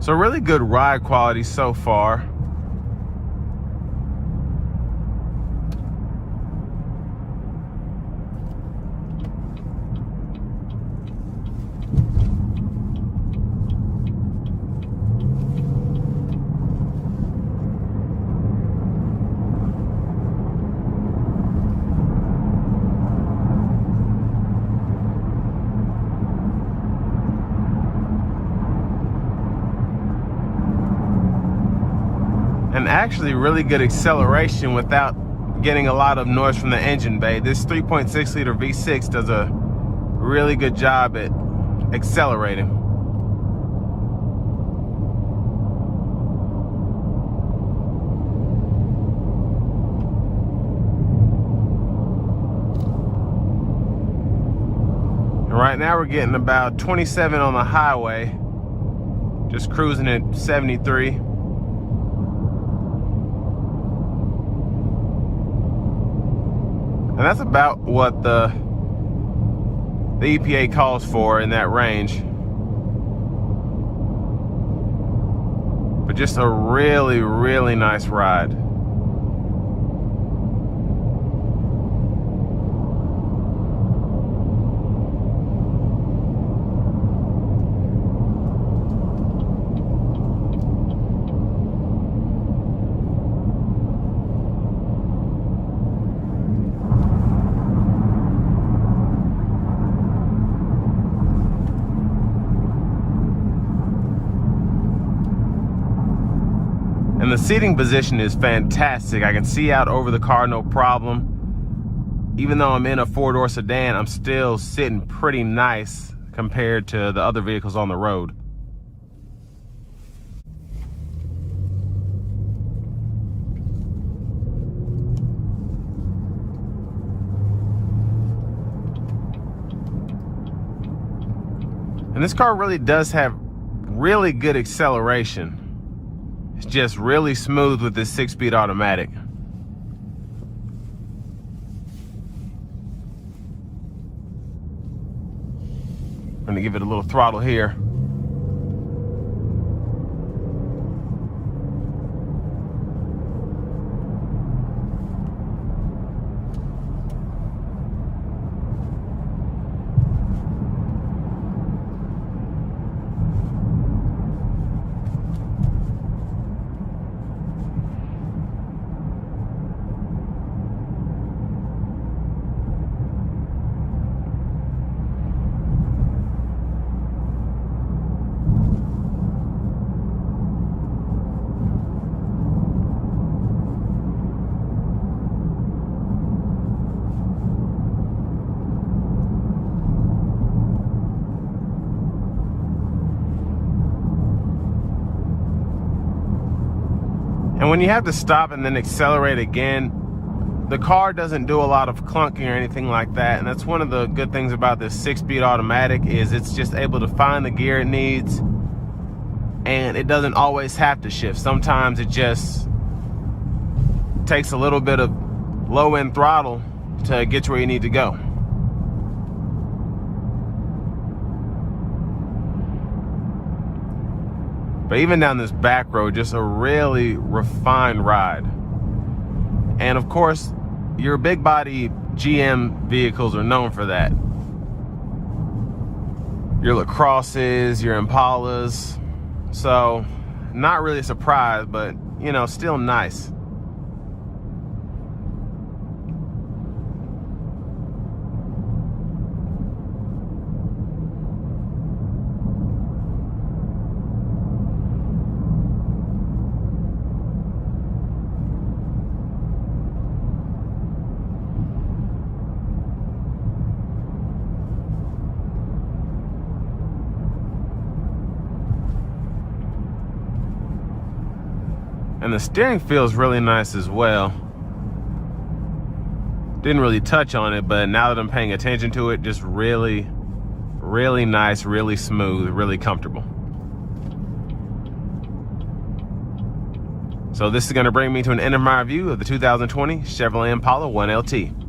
So really good ride quality so far. And actually really good acceleration without getting a lot of noise from the engine bay. This 3.6 liter V6 does a really good job at accelerating. And right now we're getting about 27 on the highway, just cruising at 73. And that's about what the EPA calls for in that range. But just a really, really nice ride. And the seating position is fantastic. I can see out over the car, no problem. Even though I'm in a four-door sedan, I'm still sitting pretty nice compared to the other vehicles on the road. And this car really does have really good acceleration. It's just really smooth with this 6-speed automatic. I'm gonna give it a little throttle here. And when you have to stop and then accelerate again, the car doesn't do a lot of clunking or anything like that. And that's one of the good things about this 6-speed automatic, is it's just able to find the gear it needs, and it doesn't always have to shift. Sometimes it just takes a little bit of low-end throttle to get you where you need to go. But even down this back road, just a really refined ride. And of course, your big body GM vehicles are known for that. Your LaCrosses, your Impalas. So, not really a surprise, but you know, still nice. And the steering feels really nice as well. Didn't really touch on it, but now that I'm paying attention to it, just really, really nice, really smooth, really comfortable. So this is going to bring me to an end of my review of the 2020 Chevrolet Impala 1LT.